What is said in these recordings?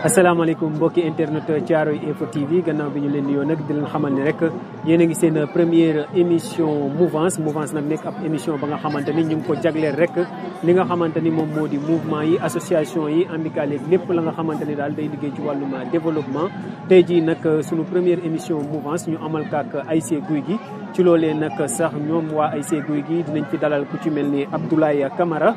asalaamaaleykum mbokki internet Thiaroye Info TV gannaaw bi ñu leen nuyoo nag di leen xamal ne rek yéen a ngi seen première émission mouvance nag nekk ab émission ba nga xamante ni ñu ngi ko jagleel rek li nga xamante ni moom moo di mouvement yi association yi amicale yi lépp la nga xamante ni daal day liggéey ci wàllum développement. tey jii nag sunu première émission mouvance ñu amal kaak ASC Gouy Gui ci loolee nag sax ñoom waa ASC Gouy Gui dinañ fi dalal ku ci mel ni Abdoulaye Camara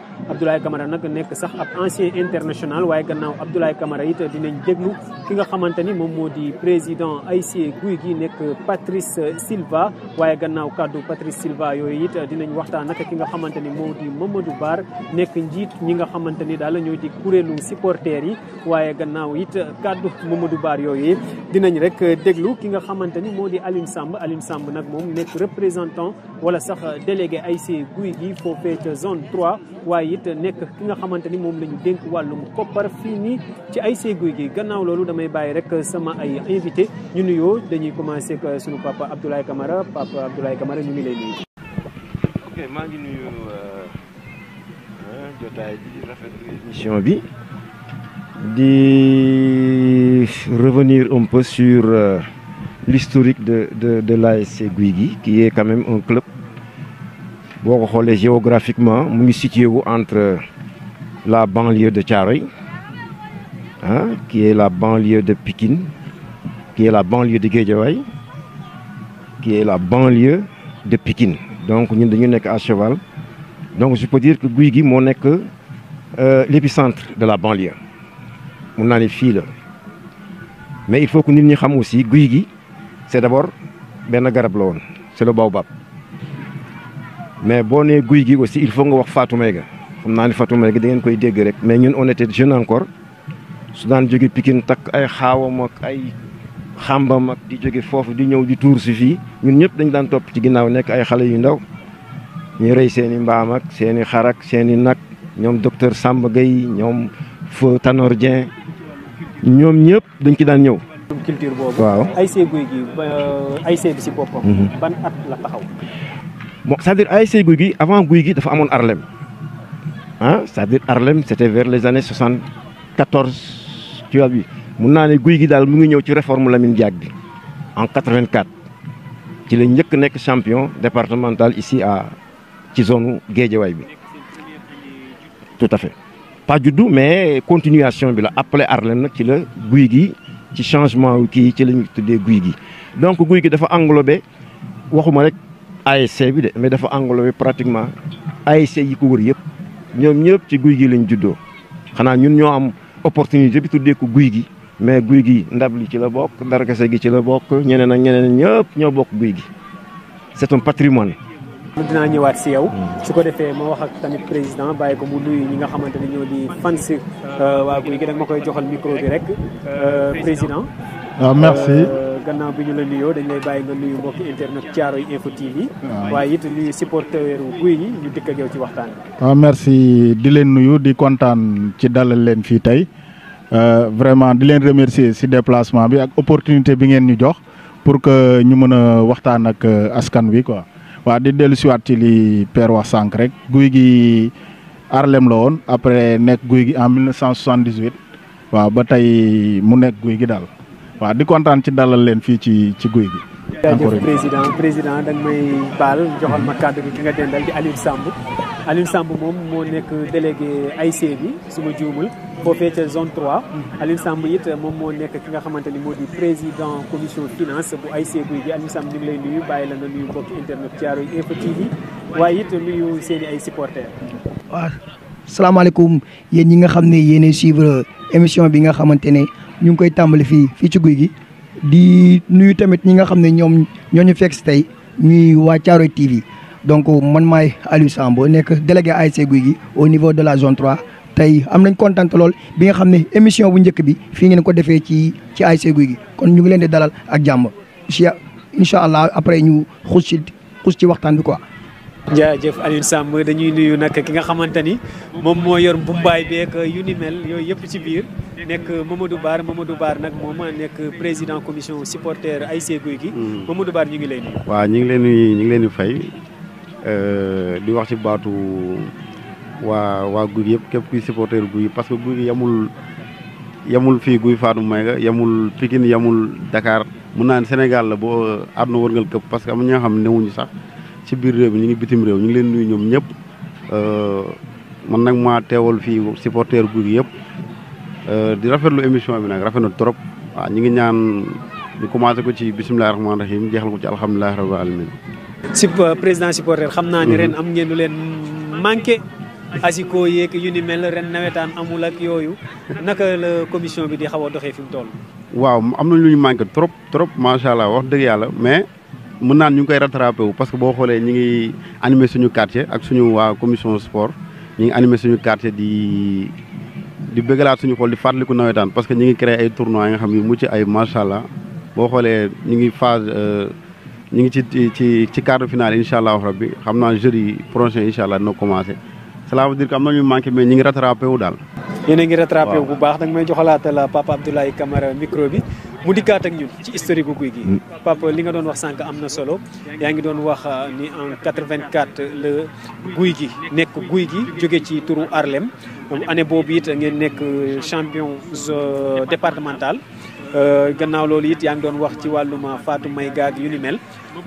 nag nekk sax ab ancien international waaye gannaaw Abdoulaye Camara it dinañ déglu ki nga xamante ni moom moo di président ASC Gouy Gui nekk Patrice Silva waaye gannaaw kàddu Patrice Silva yooyu it dinañ waxtaan nag ki nga xamante ni moo di Mamadou Bar nekk njiit ñi nga xamante ni daal ñoo di kuréelu supporters yi waaye gannaaw it kàddu Mamadou Bar yooyu dinañ rek déglu ki nga xamante ni moo di Alioune Samb nag moom nekk représentant wala sax délégué ASC Gouy Gui foofee ca zone 3 waaye it nekk ki nga xamante ni moom la ñu dénk wàllum koppar fii nii ci ASC Gouy Gui gannaaw loolu damay bàyyi rek sama ay invité ñu nuyoo dañuy commencé ak sunu papa Abdoulaye Camara ñu ngi lay nuyu. ok maa ngi nuyu jotaay bi rafetlu émission bi di revenir un peu sur l'historique de l'ASC Gouy Gui qui est quand même un club boo ko xoolee géographiquement mu ngi situé wu entre la banlieue de Thiaroye qui est la banlieue de Pikine qui est la banlieue de Guédiawaye qui est la banlieue de Pikine donc ñun dañu nekk à cheval donc je peux dire que Gouy Gui moo nekk l'épicentre de la banlieue mun naa ne fii la mais il faut que nit ñi xam aussi Gouy Gui c'est d'abord benn garab la woon c'est le baobab mais boo nee Gouy Gui aussi il faut nga wax Fatou Mega xam naa ne Fatou Mega da ngeen koy dégg rek mais ñun on était jeune encore su daan jóge Pikine takk ay xaawam ak ay xambam ak di jóge foofu di ñëw di tuur si fii ñun ñëpp dañ daan topp ci ginnaaw nekk ay xale yu ndaw ñu rey seen i mbaam ak seen i xar ak seen i nag ñoom docteur Samba Gueye ñoom Feu Tanor Dieng ñoom ñëpp dañ ci daan ñëw. culture boobu. waaw ASC Gouy Gui ASC bi si boppam. ban at la taxaw. bon c'est-à-dire ASC Gouy Gui avant Gouy Gui dafa amoon Arlem c'est-à-dire Arlem c'était vers les années 74 tu vois bi mun naa ne Gouy Gui daal mu ngi ñëw ci réforme Lamine Diack bi en 84 ci la njëkk nekk champion départemental ici ci zone Guédiawaye bi tout à fait. pas juddu mais continuation bi la après Arlem nag ci la Gouy Gui ci changement kii ci la ñu tuddee Gouy Gui donc Gouy Gui dafa englobé waxuma rek ASC bi de mais dafa englobé pratiquement ASC yi ko wër yëpp ñoom ñëpp ci Gouy Gui lañ juddoo xanaa ñun ñoo am opportunité bi tuddee ko Gouy Gui mais Gouy Gui ndab li ci la bokk darkase gi ci la bokk ñeneen ak ñeneen ñëpp ñoo bokk Gouy Gui c'est un patrimoine. dinaa ñëwaat si yow su ko defee ma wax ak tamit président bàyyi ko mu nuyu ñi nga xamante ne ñoo di fans waa Gouy Gui da ma koy joxal micro bi rek président. waaw merci. gannaaw bi ñu la nuyoo dañ lay bàyyi nga nuyu mbokki internet Thiaroye Info TV. waaye it nuyu supporter Gouy Gui ñu dikk ak yow ci waxtaan bi. waaw merci di leen nuyu di kontaan ci dalal leen fii tey vraiment di leen remercier si déplacement bi ak opportunité bi ngeen ñu jox pour que ñu mën a waxtaan ak askan wi quoi. waaw di dellu siwaat ci li Père wax sànq rek Gouy Gui Arlem la woon après nekk Gouy Gui en 1978 waaw ba tey mu nekk Gouy Gui daal waaw di kontaan ci dalal leen fii ci Gouy Gui. jaajëf président da nga may baal joxal ma kàddu gi ki nga dendal di Alioune Samb moom moo nekk délégué ASC bi su ma juumul foofee ca zone 3 Alioune Samb it moom moo nekk ki nga xamante ni moo di président commission finance bu ASC Gouy Gui Alioune Samb ñu ngi lay nuyu bàyyi la nga nuyu mbokki internet Thiaroye Info TV waaye it nuyu seen i ay supporters. waaw salaamaaleykum yéen ñi nga xam ne yéenay suivre émission bi nga xamante ne ñu ngi koy tàmbali fii ci Gouy Gui di nuyu tamit ñi nga xam ne ñoom ñoo ñu fekk si tey ñuy waa Thiaroye TV. donc man maay Aliou Samb nekk délégué ASC Gouy Gui au niveau de la zone 3 tey am nañ kontaan lool bi nga xam ne émission bu njëkk bi fii ngeen ko defee ci ASC Gouy Gui kon ñu ngi leen di dalal ak jàmm incha allah après ñu xus ci waxtaan bi quoi. jaajëf Alioune Samb dañuy nuyu nag ki nga xamante ni moom moo yor mbumbaay beeg yu ni mel yooyu yëpp ci biir nekk Mamadou Bar nag moom nekk président commission supporter ASC Gouy Gui. Mamadou Bar ñu ngi lay nuyu. waaw ñu ngi leen di fay. di wax ci baatu waa Gouy Gui yëpp képp kuy supporter Gouy Gui parce que Gouy Gui yemul fii Guy Fatou Maïga yemul Pikine yemul Dakar mun naa ne Sénégal la boo àdduna wërngal këpp parce que am ñoo xam ne newuñu sax ci biir réew mi ñu ngi bitim réew ñu ngi leen nuyu ñoom ñëpp man nag maa teewal fii supporter Gouy Gui yëpp di rafetlu émission bi nag rafet na trop waaw ñu ngi ñaan ñu commencé ko ci bisimilah rahmaani rahim jeexal ko ci alhamdulilah rabbil alamin si président supporter xam naa ni ren am ngeen lu leen manqué asiko yeeg yu ni mel ren nawetaan amul ak yooyu naka la commission bi di xaw a doxee fi mu toll. waaw am nañ lu ñu manqué trop macha allah wax dëgg yàlla mais mën naan ñu ngi koy rattrapé wu parce que boo xoolee ñu ngi animé suñu quartier ak suñu waa commission sport ñu ngi animé suñu quartier di bëggalaat suñu xool di fàttaliku nawetaan parce que ñu ngi créé ay tournois yi nga xam ne mucc ay macha allah boo xoolee ñu ngi phase ñu ngi ci quart de finale incha allah rabbi xam naa jeudi prochain incha allah dina commencé. cela veut dire que am na ñu manqué mais ñu ngi rattrapé wu daal. yéen a ngi rattrapé wu bu baax danga may joxalaatal Papa Abdoulaye Camara micro bi mu dikkaat ak ñun ci historique gu Gouy Gui. Papa li nga doon wax sànq am na solo yaa ngi doon wax ni en 84 le Gouy Gui nekk Gouy Gui jóge ci turu Harlem année boobu it ngeen nekk champion départemental. gannaaw loolu it yaa ngi doon wax ci wàllum Fatou Maïga ak yu ni mel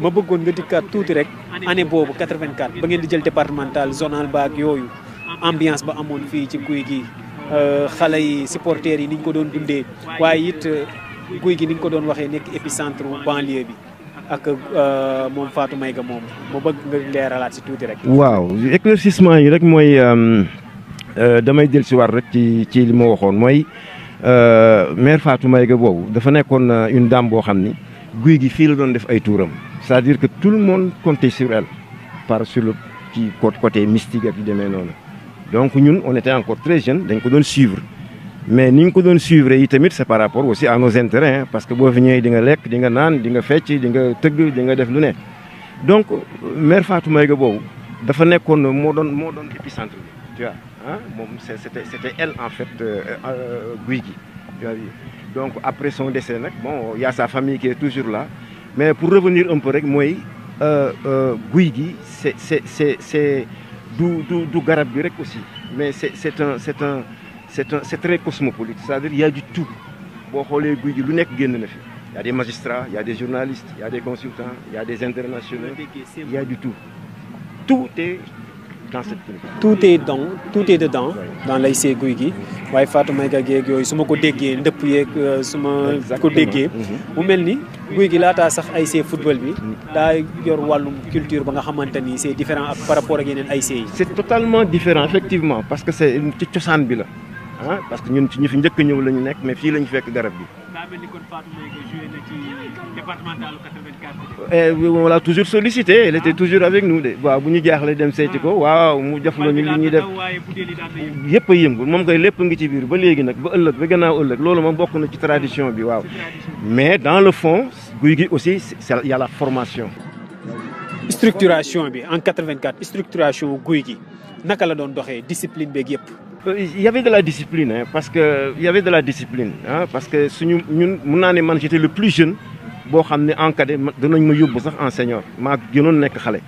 ma bëggoon nga dikkaat tuuti rek année boobu 84 ba ngeen di jël départemental zonal ba ak yooyu ambiance ba amoon fii ci Gouy Gui xale yi supporters yi ni ñu ko doon dundee waaye it Gouy Gui ni ñu ko doon waxee nekk épicentre banlieue bi ak moom Fatou Maïga moom ma bëgg nga leeralaat si tuuti rek. waaw éclaircissement yi rek mooy damay jël si war rek ci li ma waxoon mooy. Mère Fatou Maïga boobu dafa nekkoon une dame boo xam ni Gouy Gui fii la doon def ay touram c'est-à-dire que tout le monde comptait sur elle sur le ci côté mystique ak yu demee noonu donc ñun on était encore très jeunes dañ ko doon suivre mais ni ñu ko doon suivre yi tamit c'est par rapport aussi à nos intérêts parce que boo fi ñëwee di nga lekk di nga naan di nga fecc di nga tëgg di nga def lu ne donc Mère Fatou Maïga boobu dafa nekkoon moo doon épicentre bi tu vois ah moom c'était elle en fait Gouy Gui tu vois donc après son décès nag bon y a sa famille qui est toujours là mais pour revenir un peu rek mooy Gouy Gui c'est du garab bi rek aussi mais c'est très cosmopolite c'est-à-dire il y a du tout boo xoolee Gouy Gui lu nekk génn na fi il y a des magistrats il y a des journalistes il y a des consultants il y a des internationaux il y a du tout est dans cette clinique. tout est dedans dans l'ASC Gouy Gui waaye Fatou Maïga geeg yooyu su ma ko déggee ndëpp yeeg su ma ko déggee mu mel ni Gouy Gui laataa sax ASC football bi daa yor wàllum culture ba nga xamante ni c'est différent ak par rapport ak yeneen ASC yi. c'est totalement différent effectivement parce que c'est ci cosaan bi la ah parce que ñun ci ñu fi njëkk a ñëw la ñu nekk mais fii la ñu fekk garab bi. daa mel ni kon Fatou Maïga joué na ci départemental 84. On l'a toujours sollicité elle était toujours avec nous de waaw bu ñu jaaxle dem seeti ko waaw mu def la ñu li ñuy def yëpp a yëngu moom koy lépp ngi ci biir ba léegi nag ba ëllëg ba gannaaw ëllëg loolu moom bokk na ci tradition bi waaw mais dans le fond Gouy Gui aussi il y a la formation. structuration bi en 84 structuration Gouy Gui naka la doon doxee discipline beeg yëpp. Il y avait de la discipline parce que suñu ñun mun naa ne man j'étais le plus jeune boo xam ne en cadet danañ ma yóbbu sax en senior maa gënoon nekk xale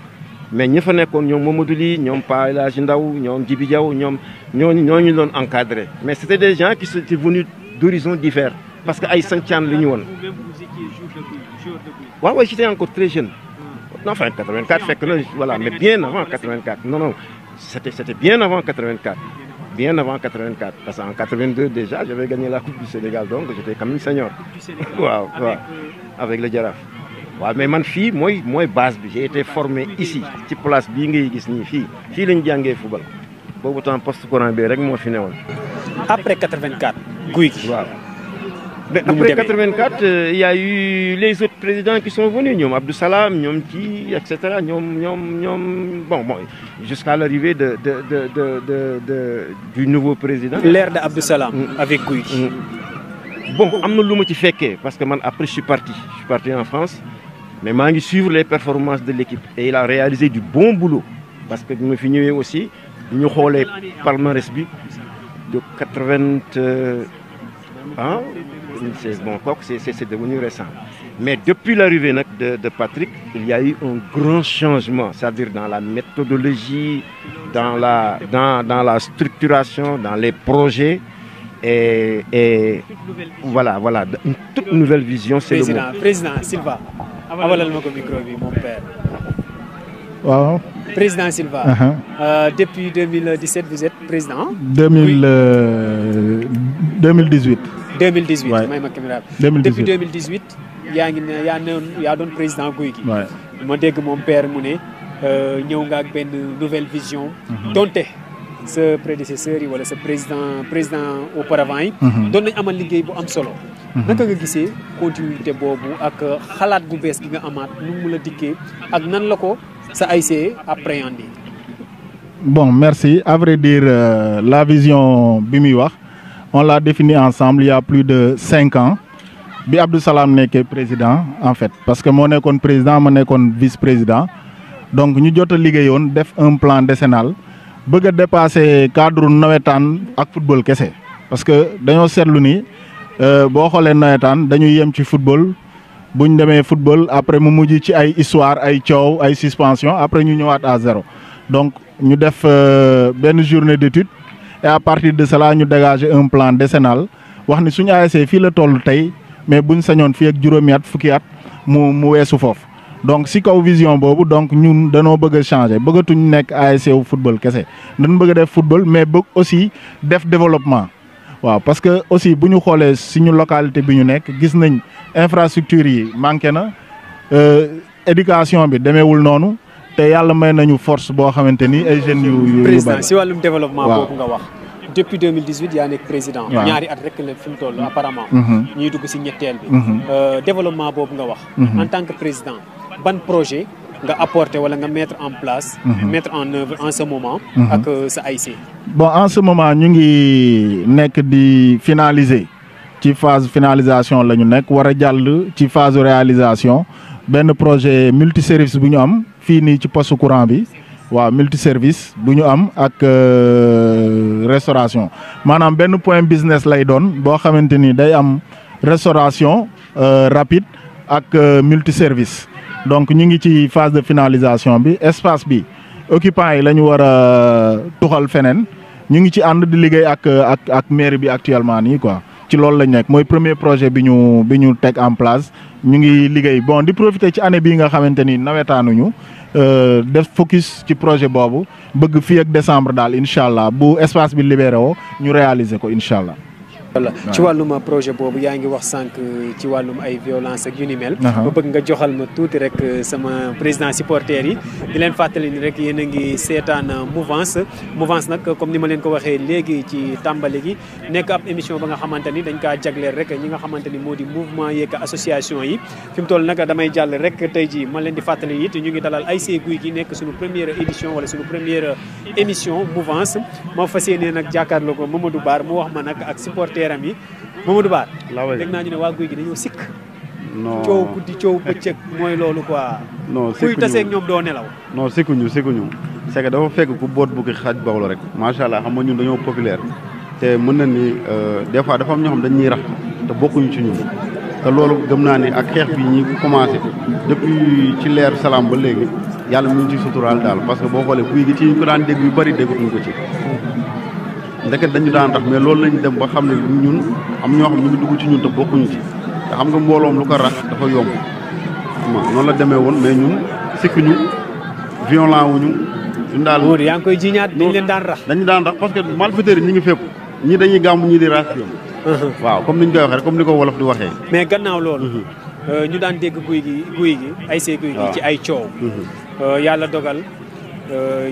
mais ñi fa nekkoon ñoom Mamadou Ly ñoom Pa El Hadji Ndaw ñoom Djibi Diaw ñooñu doon encadré mais c'était des gens qui étaient venus d'horizons divers parce que ay sancaan la ñu woon. waaw j'étais encore très jeune. Enfin 84 fekk na voilà mais bien avant 84 non c'était bien avant 84. Bien avant 84 parce qu'en 82 déjà j'avais gagné la Coupe du Sénégal donc j'étais quand même senior. waaw avec le Jaraaf. waaw mais man fii mooy base bi j'ai été formé ici ci place bii ngay gis nii fii lañ jàngee football boobu temps poste courant bi rek moo fi newoon. après 84 Gouy Gui. waaw mais après 84 il y a eu les autres présidents qui sont venus ñoom Abdou Salam ñoom kii et cetera ñoom bon jusqu'à l'arrivée du nouveau président. l'ère de Abdou Salam avec Gouy Gui. bon am na lu ma ci fekkee parce que man après je suis parti en France mais maa ngi suivre les performances de l'équipe et il a réalisé du bon boulot parce que bi ma fi ñëwee aussi ñu xoolee palmarès bi de 80 c'est bon kooku c'est devenu récent mais depuis l'arrivée nag de Patrick il y a eu un grand changement c'est-à-dire dans la méthodologie dans la structuration dans les projets et voilà, une toute nouvelle vision, c'est le mot. Président Silva, avalal ma ko micro bi mon père. Waaw. Président Silva, depuis 2017, vous êtes président 2018. 2018, Ouais. may ma caméra. 2018. Depuis 2018, yaa doon président Gouy Gui. Ouais. ma dégg mon père mu ne ñëw nga ak benn nouvelle vision. donte sa prédécesseur yi wala sa président auparavant yi. doon nañ amal liggéey bu am solo. naka nga gisee continuité boobu ak xalaat bu bees gi nga amaat nu mu la dikkee ak nan la ko sa ASC appréhendé. Bon, merci. À vrai dire, la vision Bimiwak, on l'a définie ensemble il y a plus de 5 ans. Bi Abdou Salam n'était président, en fait. Parce que moi, je suis président, moi, je suis vice-président. Donc, nous avons fait un plan décennal. Nous avons dépassé le cadre de football. Parce que nous avons fait le football. Si nous avons football, après nous avons fait une histoire, une suspension, après nous avons à zéro. Donc, nous avons fait une journée d'études et à partir de cela, nous avons dégagé un plan décennal. Nous avons fait le toll, mais si nous avons fait un fukki mu weesu foofu. Donc, si nous vision bobu, donc nous devons changer. Nous devons ASC au football. Nous devons faire football, mais aussi def développement. Waaw, parce que aussi, si nous regardons si nous localité, nous avons infrastructure manquée, éducation, nous te yàlla may nañu force boo xamante ni ay jeunes yu président si wàllum développement boobu nga wax depuis 2018 yaa nekk président ñaari at rek la fi mu toll apparemment ñuy dugg si ñetteel bi développement boobu nga wax en tant que président ban projet nga apporter wala nga mettre en place mettre en œuvre en ce moment ak sa ASC. Bon, en ce moment ñu ngi nekk di finaliser ci phase finalisation la ñu nekk war a jàll ci phase réalisation benn projet multiservice bu ñu am fii nii ci poste courant bi waaw multiservice bu ñu am ak restauration maanaam benn point business lay doon boo xamante ni day am restauration rapide ak multiservice donc ñu ngi ci phase de finalisation bi espace bi occupants yi la ñu war a tuxal feneen ñu ngi ci ànd di liggéey ak mairie bi actuellement nii quoi ci loolu lañ nekk mooy premier projet bi ñu teg en place ñu ngi liggéey bon di profiter ci année bii nga xamante ni nawetaanuñu def focus ci projet boobu bëgg fii ak décembre daal incha allah bu espace bi libéré woo ñu réaliser ko incha allah. voilà ci wàllum projet boobu yaa ngi wax sànq ci wàllum ay violence ak yu ni mel. ba bëgg nga joxal ma tuuti rek sama président supporters yi di leen fàttali ni rek yéen a ngi seetaan mouvance nag comme ni ma leen ko waxee léegi ci tàmbali gi nekk ab émission ba nga xamante ni dañ kaa jagleel rek ñi nga xamante ni moo di mouvement yeeg association yi fi mu toll nag damay jàll rek tey jii ma leen di fàttali it ñu ngi dalal ASC Gouy Gui nekk suñu première édition wala suñu première émission mouvance moo fas yéenee nag jàkkaarloo ko Mamadou Bar mu wax ma nag ak supporter Mamadou Ba dégg naa ñu ne waa Gouy Gui dañoo sikk non coow guddi coow bëccëg mooy loolu quoi non kuy taseeg ñoom doo nelaw non sikkuñu c'est que dafa fekk ku boot bukki xaaj bawlo rek macha allah xam nga ñun dañoo populaire te mën na ni des fois dafa am ñoo xam dañuy rax te bokkuñu ci ñun te loolu gëm naa ni ak xeex bi ñi commencé depuis ci leer salaam ba léegi yàlla mu ngi ci suturaal daal parce que boo xoolee Gouy Gui ci ñu ko daan dégg yu bëri déggatuñ ko ci ndeket dañu daan tax mais loolu lañu dem ba xam ne ñun am ñoo xam ñu ngi dugg ci ñun te bokkuñu ci te xam nga mbooloom lu ko rax dafa yomb noonu la demee woon mais ñun sikkuñu violent wuñu ñun daal Modou yaa ngi koy jiñaat dañ leen daan rax dañu daan rax parce que malfaiteurs yi ñi ngi fépp ñii dañuy gàmm ñii di raas yoon waaw comme ni ñu koy waxee rek comme ni ko wolof di waxee mais gannaaw loolu ñu daan dégg Gouy Gui ASC Gouy Gui ci ay coow yàlla dogal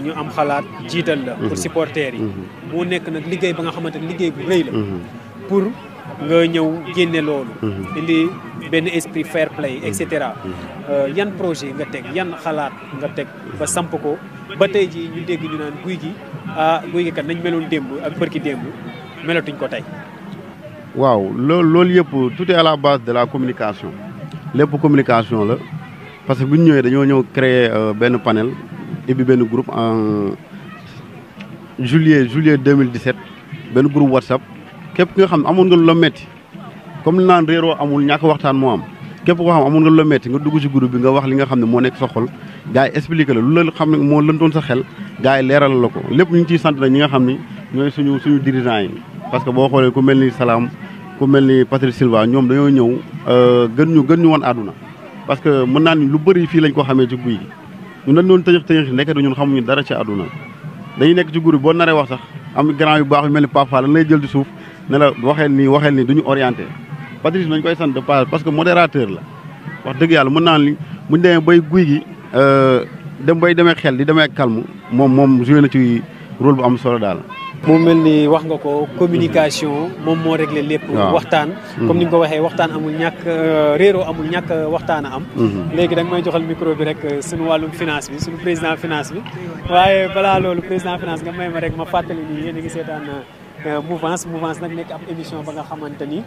ñu am xalaat jiital la pour supporters yi moo nekk nag liggéey ba nga xamante ne liggéey bu rëy la pour nga ñëw génne loolu indi benn esprit fair play et cetera yan projet nga teg yan xalaat nga teg ba samp ko ba tey ji ñu dégg ñu naan Gouy Gui Gouy Gui kat nañ meloon démb ak bërki démb melatuñ ko tey waaw loolu yëpp tout est à la base de la communication lépp communication la parce que bu ñu ñëwee dañoo ñëw créer benn panel et benn groupe en juillet 2017 benn groupe WhatsApp képp ki nga xam ne amoon nga lu la metti comme li naan réeroo amul ñàkk waxtaan moo am képp koo xam amoon nga lu la metti nga dugg ci groupe bi nga wax li nga xam ne moo nekk sa xol gars yi expliqué la lu la xam ne moo lëntoon sa xel gars yi leeral la ko lépp ñu ngi ciy sant na ñi nga xam ni ñooy suñu dirigeants yi parce que boo xoolee ku mel ni Salam ku mel ni Patrice Silva ñoom dañoo ñëw gën ñu woon àdduna parce que mën naa ni lu bëri fii lañ ko xamee ci guy gi ñun dañ doon tëñëx nekk ñun xamuñu dara ci àdduna dañuy nekk ci groupe boo naree wax sax am grand yu baax yu mel ni Pape Fall dañ lay jël ci suuf ne la waxeel nii duñu orienté Patrice nañ koy sant de passage parce que modérateur la wax dëgg yàlla mën naa ni buñ demee bay guy gi dem bay demee xel di demee calme moom joué na ci rôle bu am solo daal. mu mel ni wax nga ko communication moom moo réglé lépp. waxtaan. comme ni nga ko waxee waxtaan amul ñàkk réeroo amul ñàkk waxtaan a am. léegi da nga may joxal micro bi rek suñu wàllum finance bi suñu président finance bi waaye balaa loolu président finance nga may ma rek ma fàttali ni yéen a ngi seetaan mouvance nag nekk ab émission ba nga xamante ni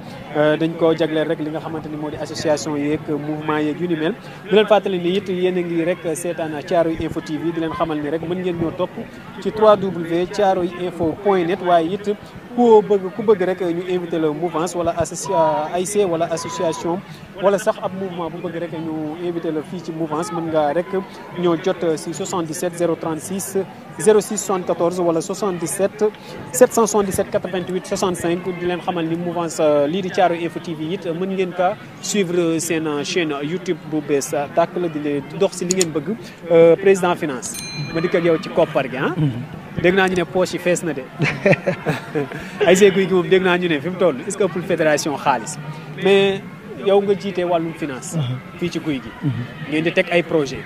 dañ koo jagleel rek li nga xamante ni moo di association yeeg mouvement yeeg yu ni mel di leen fàttali ni it yéen a ngi rek seetaan Thiaroye Info TV di leen xamal ni rek mën ngeen ñoo topp ci www.thiaroyeinfo.net waaye it ku bëgg rek ñu invité la mouvance wala AIC wala association wala sax ab mouvement bu bëgg rek ñu invité la fii ci mouvance mën nga rek ñoo jot si 77 036 06 74 wala 77 777 88 65 di leen xamal ni mouvance lii di Thiaroye Info TV it mën ngeen ka suivre seen chaîne YouTube bu bees tàkk la di dox si li ngeen bëgg président finance ma dikk ak yow ci koppar gi dégg naa ñu ne poche yi fees na de ASC Guy gi moom dégg naa ñu ne fi mu toll est-ce que pour fédération xaalis mais yow nga jiite wàllum finance fii ci Guy gi ngeen di teg ay projet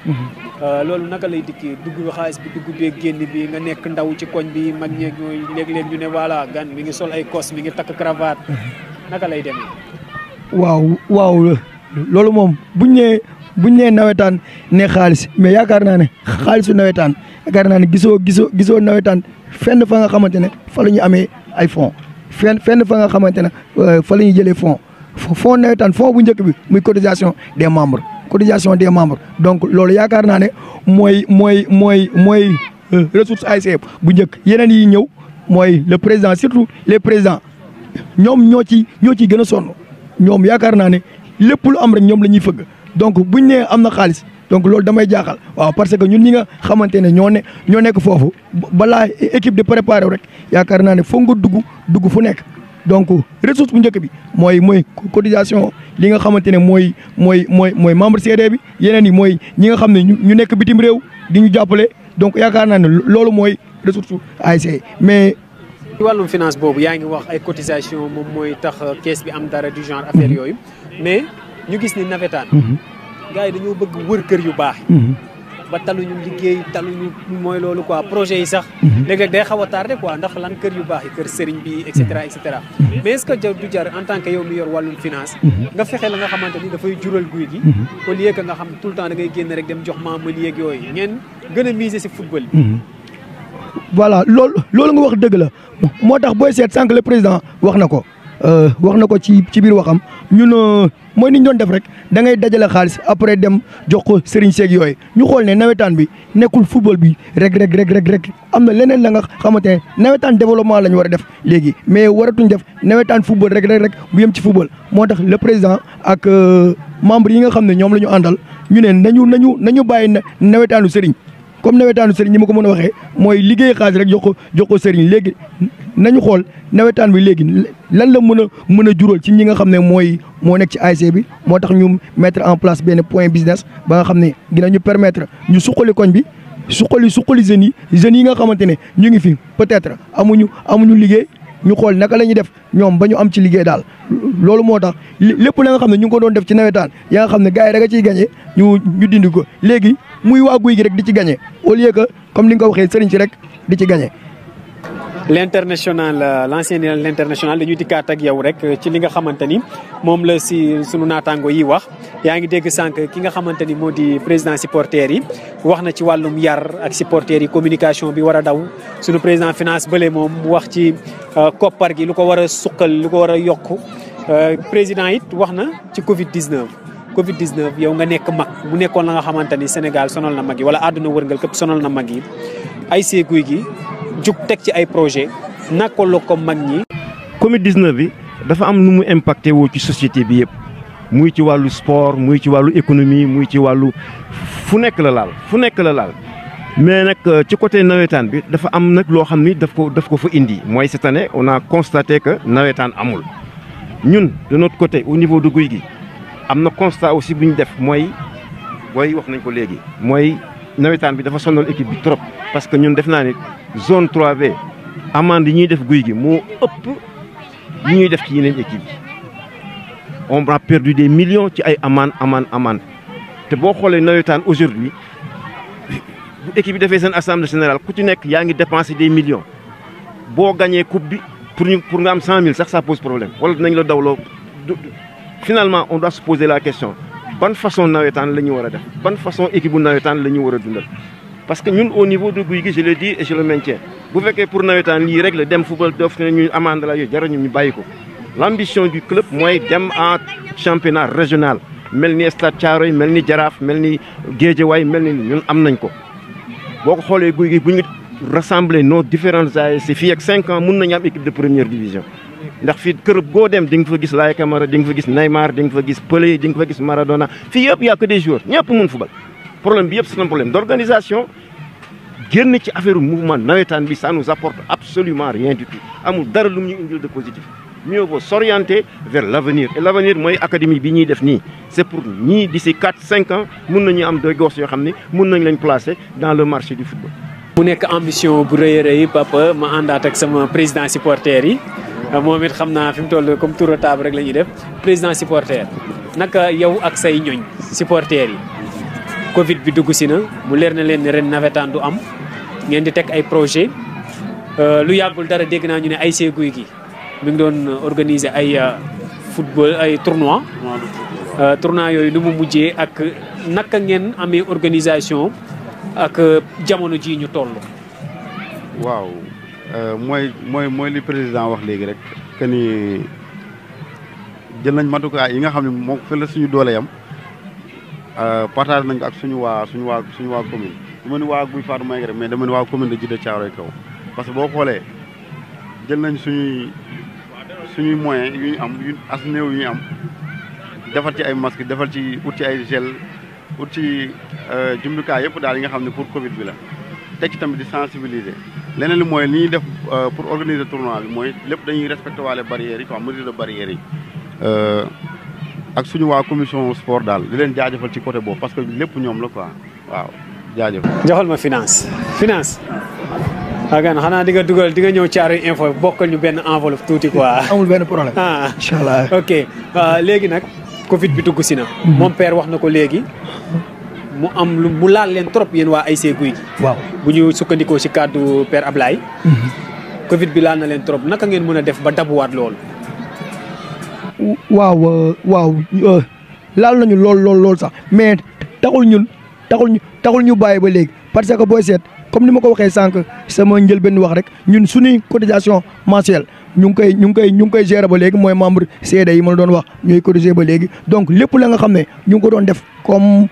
loolu naka lay dikki dugg xaalis bi dugg bee génn bi nga nekk ndaw ci koñ bi mag ñeeg ñooy léeg-léeg ñu ne voilà gan mi ngi sol ay kos mi ngi takk cravate naka lay demee waaw loolu moom buñ nee nawetaan ne xaalis mais yaakaar naa ne xaalisu nawetaan yaakaar naa ne gisoo nawetaan fenn fa nga xamante ne fa la ñu amee ay fonds fenn fa nga xamante ne fa la ñuy jëlee fonds nawetaan fonds bu njëkk bi muy cotisation des membres donc loolu yaakaar naa ne mooy ressource ASC bu njëkk yeneen yi ñëw mooy le président surtout les présidents ñoom ñoo ciy gën a sonn ñoom yaakaar naa ne lépp lu am rek ñoom la ñuy fëgg donc buñ nee am na xaalis donc loolu damay jaaxal waaw parce que ñun ñi nga xamante ne ñoo nekk foofu balaa équipe de préparer rek yaakaar naa ne foog nga dugg fu nekk donc ressource bu njëkk bi mooy cotisation li nga xamante ne mooy membre CD bi yeneen yi mooy ñi nga xam ne ñu nekk bitim réew di ñu jàppale donc yaakaar naa ne loolu mooy ressource ASC mais. ci wàllum finance boobu yaa ngi wax ay cotisation moom mooy tax kees bi am dara du genre affaire yooyu mais. ñu gis ni nawetaan gars yi dañoo bëgg wër kër yu baax ba taluñu liggéey taluñu mooy loolu quoi projet yi sax léeg-léeg day xaw a tardé quoi ndax lan kër yu baax yi kër sëriñ bi et cetera mais est-ce que du jar en tant que yow mi yor wàllum finance nga fexe la nga xamante ni dafay jural Guy gi au lieu que nga xam tout le temps da ngay génn rek dem jox membre yeeg yooyu ngeen gën a miser si football bi voilà loolu nga wax dëgg la moo tax booy seet sànq le président wax na ko ci biir waxam ñun mooy ni ñu doon def rek da ngay dajale xaalis après dem jox ko sëriñ seeg yooyu ñu xool ne nawetaan bi nekkul football bi rek am na leneen la nga xamante ne nawetaan développement la ñu war a def léegi mais waratuñ def nawetaan football rek bu yem ci football moo tax le président ak membre yi nga xam ne ñoom la ñu àndal ñu ne nañu bàyyi nawetaanu sëriñ comme nawetaanu sëriñ ñi ma ko mën a waxee mooy liggéey xaalis rek jox ko sëriñ léegi nañu xool nawetaan bi léegi lan la mën a jural ci ñi nga xam ne moo nekk ci ASC bi moo tax ñu mettre en place benn point business ba nga xam ne dinañu permettre ñu suqali koñ bi suqali jeunes yi nga xamante ne ñu ngi fi peut-être amuñu liggéey ñu xool naka la ñuy def ñoom ba ñu am ci liggéey daal loolu moo tax lépp la nga xam ne ñu ngi ko doon def ci nawetaan yaa nga xam ne gars yi rek a ciy gagné ñu dindi ko léegi muy waa Guy gi rek di ci gagné au lieu que comme li nga ko waxee sëriñ si rek di ci gagné. l'international dañuy dikkaat ak yow rek ci li nga xamante ni moom la si sunu naataango yi wax yaa ngi dégg sànq ki nga xamante ni moo di président supporters yi wax na ci wàllum yar ak supporters yi communication bi war a daw sunu président finance bële moom wax ci koppar gi lu ko war a suqal lu ko war a yokk président it wax na ci Covid-19 yow nga nekk mag mu nekkoon la nga xamante ni Sénégal sonal na mag yi wala àdduna wërngal képp sonal na mag yi ASC Guy gi jug teg ci ay projet naka la ko mag ñi. Covid-19 bi dafa am nu mu impacté woo ci société bi yëpp muy ci wàllu sport muy ci wàllu économie muy ci wàllu fu nekk la laal mais nag ci côté nawetaan bi dafa am nag loo xam ni daf ko fa indi mooy cette année on a constaté que nawetaan amul ñun de notre côté au niveau de Gouygui am na constat aussi bu ñu def mooy wax nañ ko léegi mooy nawetaan bi dafa sonal équipe bi trop parce que ñun def naa ni zone 3B amende yi ñuy def Gouygui moo ëpp yi ñuy def ci yeneen équipe yi on a perdu des millions ci ay amende te boo xoolee nawetaan aujourd'hui bu équipe bi defee seen assemblée générale ku ci nekk yaa ngi dépensé des millions boo gagné coupe bi pour nga am 100 000 sax ça pose problème wala dinañ la dawloo finalement on doit se poser la question ban façon nawetaan la ñu war a def ban façon équipe bu nawetaan la ñu war a dundal parce que ñun au niveau de Gouygui je le dis et je le maintiens bu fekkee pour nawetaan lii rek la dem football doof ne ñu amande la yooyu jarañu ñu bàyyi ko l'ambition du club mooy dem en championnat régional mel ni Stade Thiaroye mel ni Jaraaf mel ni Guédiawaye mel ni ñun am nañ ko boo ko xoolee Gouygui bu ñu rassembler nos différentes ASC fii ak 5 ans mun nañu am équipe de première division ndax fii kër goo dem di nga fa gis Laye Camara di nga fa gis Neymar di nga fa gis Pelé di nga fa gis Maradona fii yëpp y a que des joueurs ñëpp mun football problème bi yëpp c'est un problème d'organisation génn ci affaire mouvement nawetaan bi ça nous apporte absolument rien du tout amul dara lu ñu indil de positif mieux vaut s'orienter vers l'avenir et l'avenir mooy académie bi ñuy def nii c'est pour ñii d'ici 4-5 ans mun nañu am des gosses yoo xam ne mun nañ leen placer dans le marché du football. mu nekk ambition bu rëy a rëy papa ma àndaat ak sama président supporter yi moom it xam naa fi mu toll comme tour de table rek la ñuy def président supporter naka yow ak say ñoñ supporter yi Covid bi dugg si na mu leer na leen ne ren nawetaan du am ngeen di teg ay projet lu yàggul dara dégg naa ñu ne ASC Gouygui mi ngi doon organiser ay football ay tournoi yooyu nu mu mujjee ak naka ngeen amee organisation ak jamono ji ñu toll. waaw mooy li président wax léegi rek que ni jël nañ matukaay yi nga xam ne moom fi la suñu doole yam partage nañ ko ak suñu waa commune du ma ni waa Guy Fatou Maïga rek mais dama ni waa commune de Djiddah Thiaroye Kaw parce que boo xoolee jël nañ suñuy moyens yu ñu am yu as néew yu ñu am defar ci ay masques defar ci ut ci ay gel ut ci jumtukaay yëpp daal yi nga xam ne pour Covid bi la teg ci tamit di sensibiliser leneen li mooy li ñuy def pour organiser tournoi bi mooy lépp dañuy respecté waale barrières yi quoi mesure de barrières yi ak suñu waa commission sport daal di leen jaajëfal ci côté boobu parce que lépp ñoom la quoi waaw jaajëf. joxal ma finance. waaw xanaa di nga dugal di nga ñëw Thiaroye Info bokkal ñu benn enveloppe tuuti quoi. amul benn problème. incha allah ok léegi nag Covid bi dugg si na. mon père wax na ko léegi mu am lu mu laal leen trop yéen waa ASC Gouygui. waaw bu ñu sukkandikoo ci kàddu père Ablaye. Covid bi laal na leen trop naka ngeen mën a def ba dabuwaat loolu. waaw laal nañu lool sax mais taxul ñu bàyyi ba léegi parce que booy seet comme ni ma ko waxee sànq sama njëlbéen wax rek ñun suñuy cotisation mensuelle ñu ngi koy gérer ba léegi mooy membre CD yi ma la doon wax ñooy cotiser ba léegi donc lépp la nga xam ne ñu ngi ko doon def comme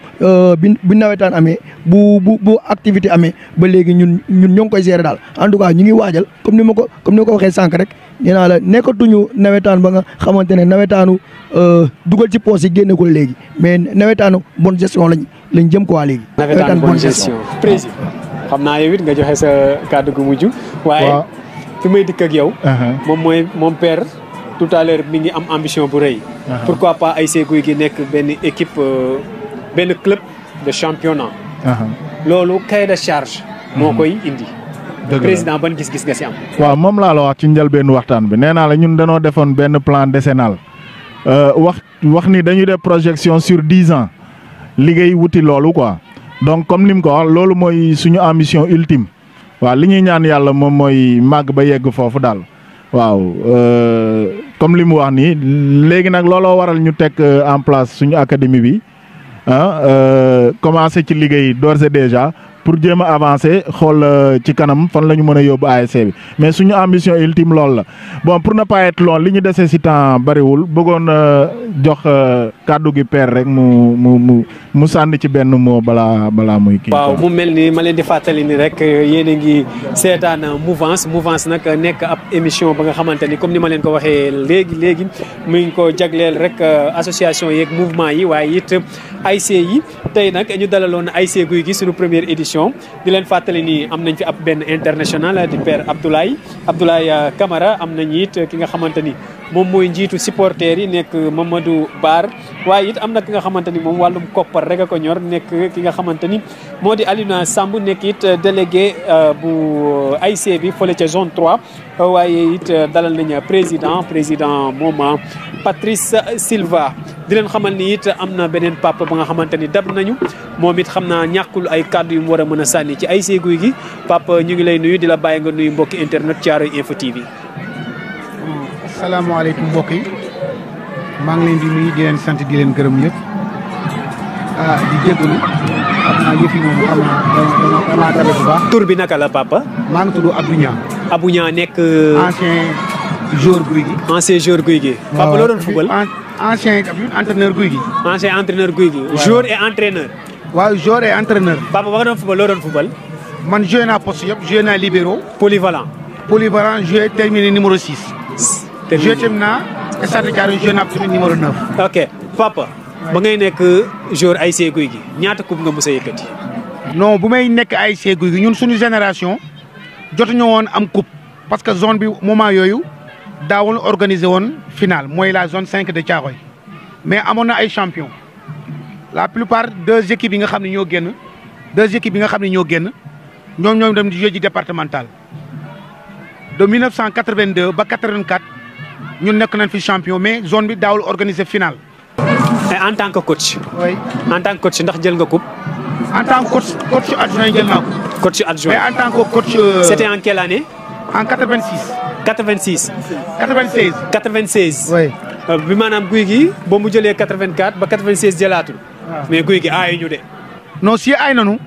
bi nawetaan amee bu activité amee ba léegi ñun ñoo ngi koy gérer daal en tout cas ñu ngi waajal comme ni ma ko waxee sànq rek nee naa la nekkatuñu nawetaan ba nga xamante ne nawetaanu dugal ci poos yi génne ko léegi mais nawetaanu bonne gestion lañ jëm quoi léegi. nawetaanu bonne gestion président xam naa yow it nga joxe sa kàddu gu mujj. waaye fi may dikk ak yow. moom mooy mon père tout à l'heure mi ngi am ambition bu rëy. pourquoi pas ASC Gouygui nekk benn équipe benn club de championnat. loolu cahier de charge. moo koy indi. président ban gis-gis nga si am. waaw moom laa la wax ci njëlbéenu waxtaan bi nee naa la ñun dañoo defoon benn plan décennal wax ni dañuy def projection sur 10 ans liggéey wuti loolu quoi donc comme ni mu ko wax loolu mooy suñu ambition ultime waaw li ñuy ñaan yàlla moom mooy màgg ba yegg foofu daal waaw comme li mu wax nii léegi nag looloo waral ñu teg en place suñu académie bi commencé ci liggéey d'ores et déjà pour jéem a avancer xool ci kanam fan la ñu mën a yóbbu ASC bi mais suñu ambition ultime loolu la bon pour ne pas être long li ñu desee si temps bariwul bëggoon jox kàddu gi père rek mu sànni ci benn mot balaa muy kii. waaw mu mel ni ma leen di fàttali ni rek yéen a ngi seetaan mouvance nag nekk ab émission ba nga xamante ni comme ni ma leen ko waxee léegi mu ngi ko jagleel rek association yeeg mouvement yi waaye it ASC yi tey nag ñu dalaloon ASC Gouygui suñu première édition. émission di leen fàttali ni am nañ fi ab benn international di père Abdoulaye Camara am nañ it ki nga xamante ni moom mooy njiitu supporters yi nekk Mamadou Bar waaye it am na ki nga xamante ni moom wàllum koppar rek a ko ñor nekk ki nga xamante ni moo di Alioune Samb nekk it délégué bu AIC bi fële ca zone 3 waaye it dalal nañ président moom Patrice Silva di leen xamal ni it am na beneen papa ba nga xamante ni dab nañu moom it xam naa ñàkkul ay kàddu yu mu war a mën a sànni ci AIC Gouy Gui papa ñu ngi lay nuyu di la bàyyi nga nuyu mbokki internet Thiaroye Info TV. asalaamaaleykum mbokk yi maa ngi leen di nuyu di leen sant di leen gërëm yëpp di jégalu xam naa yëf yi moom xam naa dama tabe bu baax. tur bi naka la papa. maa ngi tudd Abdou Niang. Abdou Niang nekk. ancien joueur Gouy Gui. ancien joueur Gouy Gui. papa loo doon football. ancien entraîneur Gouy Gui. ancien entraîneur Gouy Gui. joueur et entraîneur. waaw joueur et entraîneur. papa ba nga doon football loo doon football. man joué naa poste yëpp joué naa libéro. polyvalent. joué terminé numéro 6. joué tamit naa stade Thiaroye joué naa tamit numéro 9. ok papa. ba ngay nekk joueur AIC Gouy Gui ñaata coupe nga mos a yëkkati. non bu may nekk AIC Gouy Gui ñun suñu génération jotuñu woon am coupe parce que zone bi moment yooyu daawul organiser woon finale mooy la zone 5 de Thiaroye mais amoon na ay champion la plupart deux équipes yi nga xam ne ñoo génn ñoom dem di jouer ji départemental de 1982 ba 84 ñun nekk nañ fi champion mais zone bi daawul organiser finale. en tant que coach. oui en tant que coach ndax jël nga coupe. en tant que coach adjoint jël naa ko. coach adjoint mais en tant que coach. c'était en quelle année. en 86. 86. 96. 96. oui. bi maanaam Gouy Gui ba mu jëlee 84 ba 96 jëlaatul. mais Gouy Gui aayu ñu de. non si aay nañu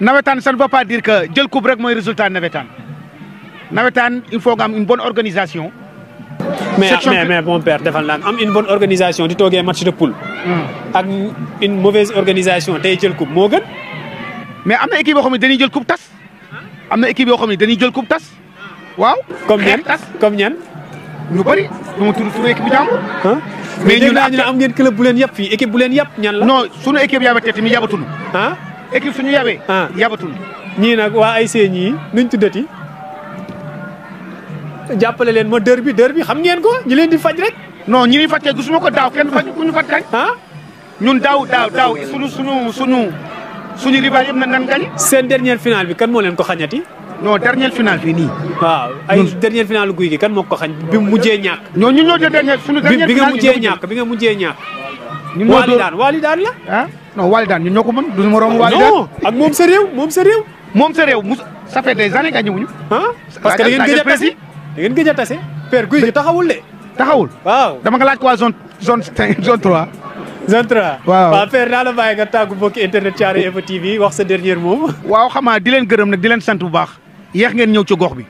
nawetaan ça ne veut pas dire que jël coupe rek mooy résultat nawetaan il faut nga am une bonne organisation. mais mon père defal naa am une bonne organisation di toogee match de poule. ak une mauvaise organisation tey jël coupe moo gën. mais am na équipe yoo xam ne dañuy jël coupe tas. waaw. comme ñan. ñu bëri du ma tudd suñu équipe bi jàmbur. mais ñu ne am ngeen club bu leen yàpp fii équipe bu leen yàpp ñan la. non suñu équipe yabatee tamit yabatunu. équipe suñu yabee. yabatunu. ñii nag waa AIC ñii nuñ tuddati. jàppale leen ma dër bi xam ngeen ko ñi leen di faj rek. non ñi ñuy faj kay gisuma ko daaw kenn faj ku ñu faj kañ. ñun daaw suñu rival yëpp nan gañ. seen dernière finale bi kan moo leen ko xañati. non dernière finale fii nii. waaw ay dernière finale Gouy Gui kan moo ko xañ bi mu mujjee ñàkk. ñun ñoo jël dernière suñu dernière bi nga mujjee ñàkk. ñun waali daan la. non waali daan ñun ñoo ko mën du moroom waali daan. non ak moom sa réew. ça fait des années gañu wuñu. parce que da ngeen gëj a tase. père Gouy Gui taxawul de. taxawul waaw dama nga laaj ko waa zone 3. zone 3 waaw père naa la bàyyi nga tàggu mbokki internet Thiaroye Info TV wax sa dernier mot. waaw xam nga di leen gërëm nag di leen sant bu baax yéex ngeen ñëw ci gox bi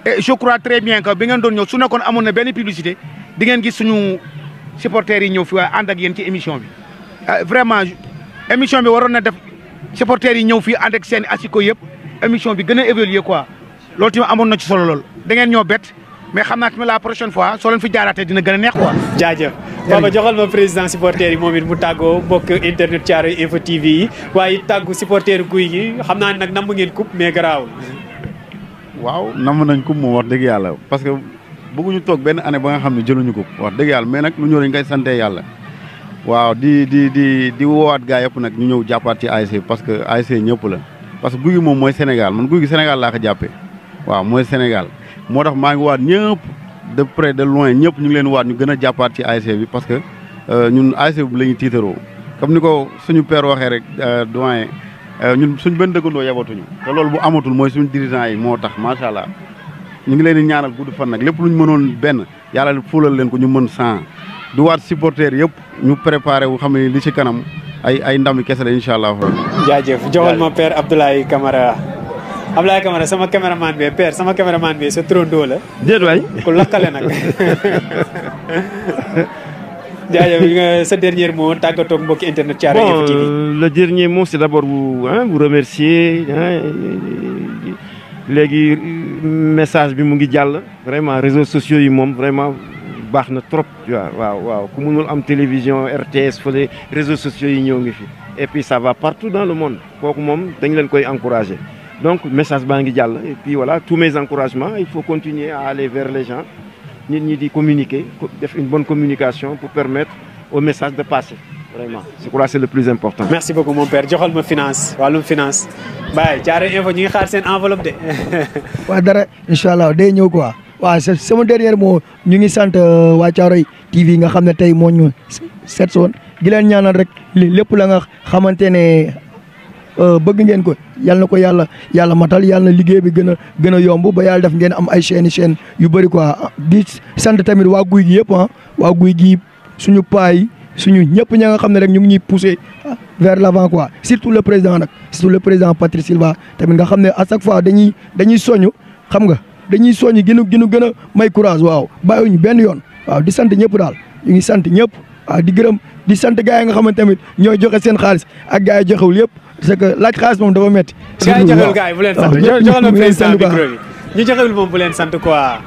et je crois très bien que bi ngeen doon ñëw su nekkoon amoon na benn publicité di ngeen gis suñu supporters yi ñëw fi waaye ànd ak yéen ci émission bi vraiment émission bi waroon na def supporters yi ñëw fii ànd ak seen asiko yëpp émission bi gën a évoluer quoi loolu tamit amoon na ci solo lool da ngeen ñoo bett mais xam naa tamit la prochaine fois soo leen fi jaaraatee dina gën a neex quoi. jaajëf Papa joxal ma président supporters yi moom it mu tàggoo mbokk internet Thiaroye Info TV yi waaye tàggu supporters Gouy Gui xam naa nag namm ngeen coupe mais garaawul. waaw namm nañ coupe moom wax dëgg yàlla parce que bëgguñu toog benn année ba nga xam ne jëluñu coupe wax dëgg yàlla mais nag lu ñëw dañ koy sante yàlla. waaw di woowaat gaa yëpp nag ñu ñëw jàppaat ci AIC parce que AIC ñëpp la parce que Gouy Gui moom mooy Sénégal man Gouy Gui Sénégal laa ko jàppee waaw mooy Sénégal moo tax maa ngi waat ñëpp de près de loin ñëpp ñu ngi leen waat ñu gën a jàppaat ci AIC bi parce que ñun AIC bi la ñu tiitaroo comme ni ko suñu père waxee rek doyen ñun suñ benn dëkkandoo yabatuñu te loolu bu amatul mooy suñu dirigeant yi moo tax macha allah ñu ngi leen di ñaanal gudd fan nag lépp luñ mënoon benn yàlla fuulal leen ko ñu mën 100 du waat supporters yëpp ñu préparé wu xam ne li ci kanam ay ndam kese la incha allah. jaajëf joxal ma père Abdoulaye Camara sama caméraman bi père sama caméraman bi sa trondo la. déet waay ku lakkale nag. jaajëf sa dernier mot tàggatoo ak mbokki internet Thiaroye Info TV. Le dernier mot c'est d'abord vous remercier léegi message bi mu ngi jàll vraiment réseaux sociaux yi moom vraiment baax na trop waaw ku mënul am télévision RTS fële réseaux sociaux yi ñëw ngi fi et puis ça va partout dans le monde kooku moom dañ leen koy encourager donc message baa ngi jàll et puis voilà tous mes encouragements il faut continuer à aller vers les gens nit ñi di communiquer def une bonne communication pour permettre au message de passer vraiment je crois que c'est le plus important. merci beaucoup mon père joxal ma finance wàllum finance Baye Thiaroye Info ñu ngi xaar seen enveloppe de. waaw dara incha allah day ñëw quoi waaw sama dernier mot ñu ngi sant waa Thiaroye TV nga xam ne tey moo ñu seet soon gi leen ñaanal rek lépp la nga xamante ne bëgg ngeen ko yal na ko yàlla matal yàlla na liggéey bi gën a yomb ba yàlla def ngeen am ay chaîne yu bëri quoi di sant tamit waa guy gi yëpp waa guy gi suñu paay suñu ñëpp ña nga xam ne rek ñu ngi ñuy pousser vers l'avant quoi surtout le président nag surtout le président Patrice Silva tamit nga xam ne à chaque fois dañuy soñu xam nga dañuy soñu gën a may courage waaw bàyyiwuñu benn yoon waaw di sant ñëpp daal ñu ngi sant ñëpp waaw di gërëm di sant gars yi nga xamante tamit ñooy joxe seen xaalis ak gars yi joxewul yëpp parce que laaj xaalis moom dafa métti. gars yi joxewul gars yi bu leen sant joxal na président micro bi ñu joxewul moom bu leen sant quoi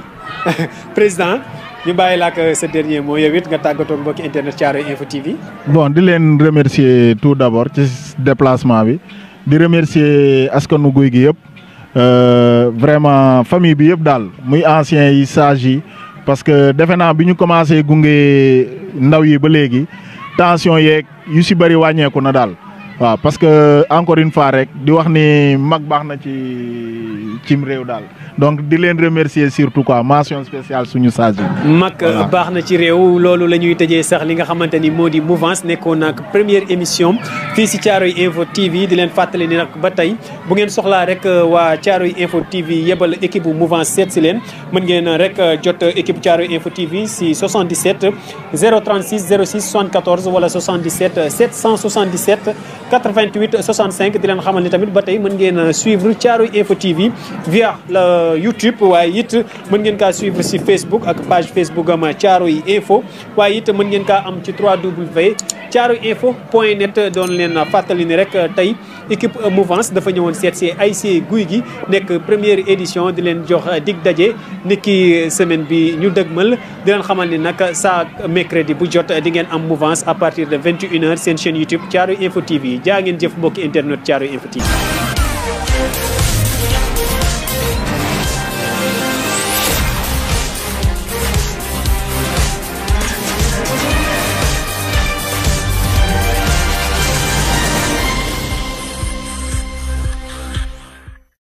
président ñu bàyyi la ak sa dernier mot yow it nga tàggatoo mbokki internet Thiaroye Info TV. bon di leen remercier tout d'abord ci déplacement bi di remercier askanu guy gi yëpp vraiment famille bi yëpp daal muy anciens yi sages yi parce que defe naa bi ñu commencé gunge ndaw yi ba léegi tension yeeg yu si bëri wàññeeku na daal waaw parce que encore une fois rek di wax ni mag baax na cim réew daal donc di leen remercier surtout quoi mention spéciale suñu sage yi. mag baax na ci réew loolu la ñuy tëjee sax li nga xamante ni moo di mouvance nekkoon nag première émission fii si Thiaroye Info TV di leen fàttali ni nag ba tey bu ngeen soxlaa rek waa Thiaroye Info TV yebal équipe bu mouvance seet si leen mën ngeen rek jot équipe Thiaroye Info TV si 77 036 06 74 wala 77 777 88 65 di leen xamal ni tamit ba tey mën ngeen suivre Thiaroye Info TV via la YouTube waaye it mën ngeen kaa suivre si Facebook ak page Facebook am Thiaroye Info waaye it mën ngeen kaa am ci 3W thiaroyeinfo.net doon leen fàttali ni rek tey équipe mouvance dafa ñëwoon seet si ASC Guy gi nekk première édition di leen jox dig daje niki semaine bi ñu dëgmal di leen xamal ni nag saa mercredi bu jot di ngeen am mouvance à partir de 21h seen chaîne YouTube Thiaroye Info TV jaa ngeen jëf mbokki internet Thiaroye Info TV.